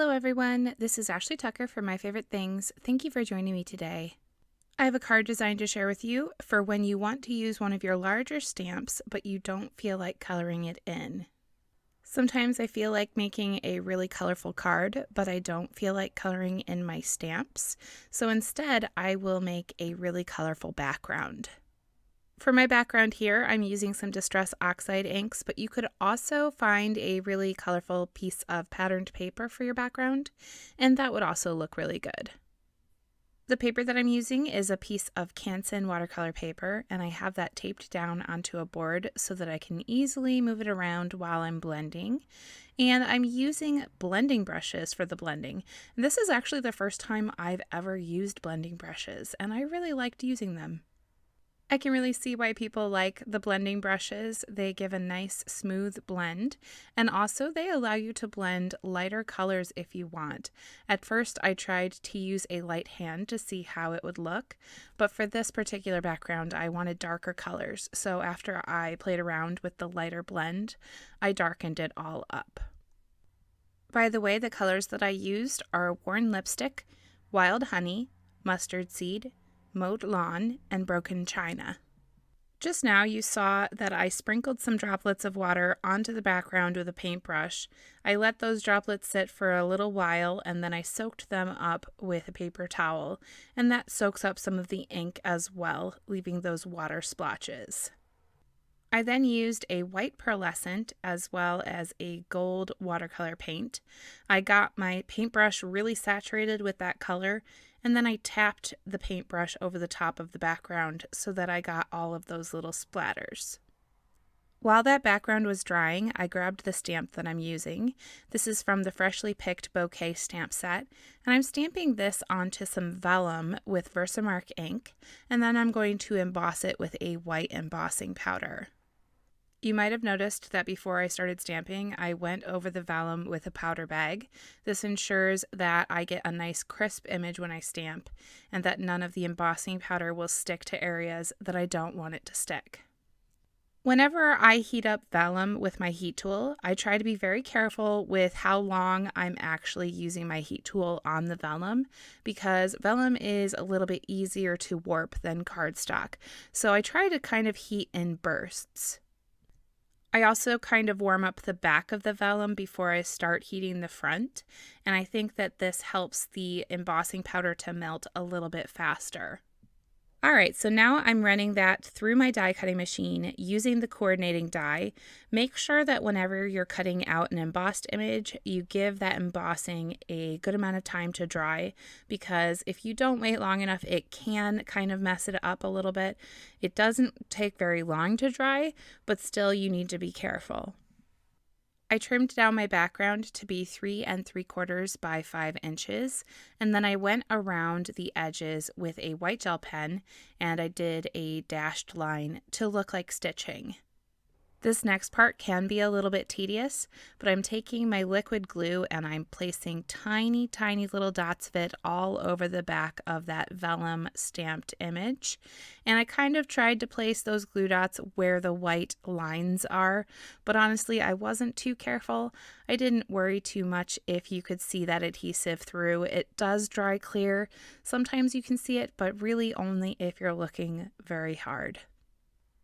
Hello everyone, this is Ashley Tucker from My Favorite Things. Thank you for joining me today. I have a card design to share with you for when you want to use one of your larger stamps but you don't feel like coloring it in. Sometimes I feel like making a really colorful card, but I don't feel like coloring in my stamps, so instead I will make a really colorful background. For my background here, I'm using some Distress Oxide inks, but you could also find a really colorful piece of patterned paper for your background, and that would also look really good. The paper that I'm using is a piece of Canson watercolor paper, and I have that taped down onto a board so that I can easily move it around while I'm blending. And I'm using blending brushes for the blending. And this is actually the first time I've ever used blending brushes, and I really liked using them. I can really see why people like the blending brushes. They give a nice smooth blend, and also they allow you to blend lighter colors if you want. At first I tried to use a light hand to see how it would look, but for this particular background I wanted darker colors, so after I played around with the lighter blend, I darkened it all up. By the way, the colors that I used are Worn Lipstick, Wild Honey, Mustard Seed, Mowed Lawn, and Broken China. Just now you saw that I sprinkled some droplets of water onto the background with a paintbrush. I let those droplets sit for a little while and then I soaked them up with a paper towel, and that soaks up some of the ink as well, leaving those water splotches. I then used a white pearlescent as well as a gold watercolor paint. I got my paintbrush really saturated with that color, and then I tapped the paintbrush over the top of the background so that I got all of those little splatters. While that background was drying, I grabbed the stamp that I'm using. This is from the Freshly Picked Bouquet stamp set, and I'm stamping this onto some vellum with Versamark ink, and then I'm going to emboss it with a white embossing powder. You might have noticed that before I started stamping, I went over the vellum with a powder bag. This ensures that I get a nice crisp image when I stamp, and that none of the embossing powder will stick to areas that I don't want it to stick. Whenever I heat up vellum with my heat tool, I try to be very careful with how long I'm actually using my heat tool on the vellum, because vellum is a little bit easier to warp than cardstock, so I try to kind of heat in bursts. I also kind of warm up the back of the vellum before I start heating the front, and I think that this helps the embossing powder to melt a little bit faster. Alright, so now I'm running that through my die cutting machine using the coordinating die. Make sure that whenever you're cutting out an embossed image, you give that embossing a good amount of time to dry, because if you don't wait long enough, it can kind of mess it up a little bit. It doesn't take very long to dry, but still you need to be careful. I trimmed down my background to be 3 3/4 by 5 inches, and then I went around the edges with a white gel pen and I did a dashed line to look like stitching. This next part can be a little bit tedious, but I'm taking my liquid glue and I'm placing tiny, tiny little dots of it all over the back of that vellum stamped image. And I kind of tried to place those glue dots where the white lines are, but honestly, I wasn't too careful. I didn't worry too much if you could see that adhesive through. It does dry clear. Sometimes you can see it, but really only if you're looking very hard.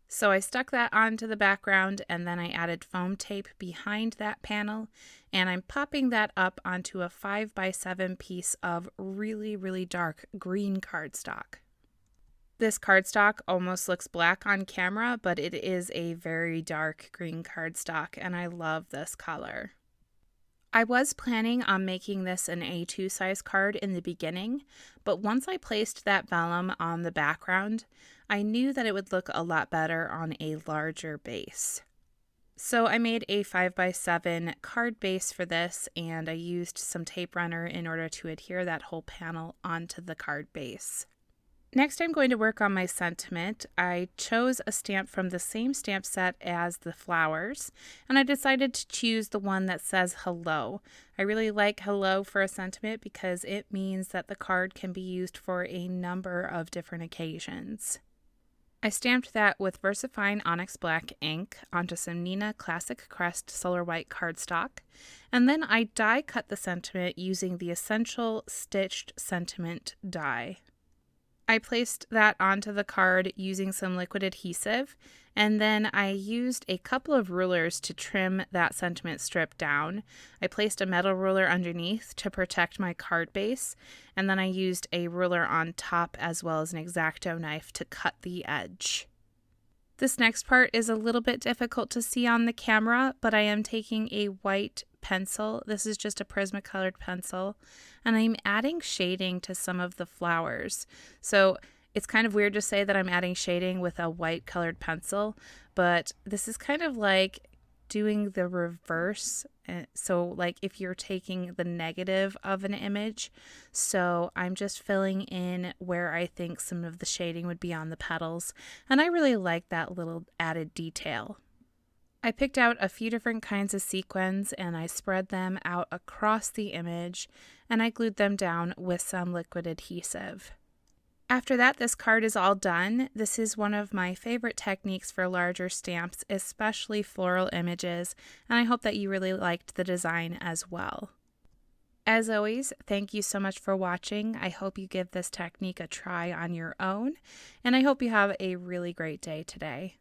So I stuck that onto the background and then I added foam tape behind that panel, and I'm popping that up onto a 5x7 piece of really, really dark green cardstock. This cardstock almost looks black on camera, but it is a very dark green cardstock and I love this color. I was planning on making this an A2 size card in the beginning, but once I placed that vellum on the background, I knew that it would look a lot better on a larger base. So I made a 5x7 card base for this, and I used some tape runner in order to adhere that whole panel onto the card base. Next, I'm going to work on my sentiment. I chose a stamp from the same stamp set as the flowers, and I decided to choose the one that says hello. I really like hello for a sentiment because it means that the card can be used for a number of different occasions. I stamped that with VersaFine Onyx Black ink onto some Neenah Classic Crest Solar White cardstock, and then I die cut the sentiment using the Essential Stitched Sentiment die. I placed that onto the card using some liquid adhesive, and then I used a couple of rulers to trim that sentiment strip down. I placed a metal ruler underneath to protect my card base, and then I used a ruler on top as well as an X-Acto knife to cut the edge. This next part is a little bit difficult to see on the camera, but I am taking a white pencil. This is just a Prismacolored pencil, and I'm adding shading to some of the flowers. So it's kind of weird to say that I'm adding shading with a white colored pencil, but this is kind of like doing the reverse. So like if you're taking the negative of an image, so I'm just filling in where I think some of the shading would be on the petals, and I really like that little added detail. I picked out a few different kinds of sequins and I spread them out across the image, and I glued them down with some liquid adhesive. After that, this card is all done. This is one of my favorite techniques for larger stamps, especially floral images, and I hope that you really liked the design as well. As always, thank you so much for watching. I hope you give this technique a try on your own, and I hope you have a really great day today.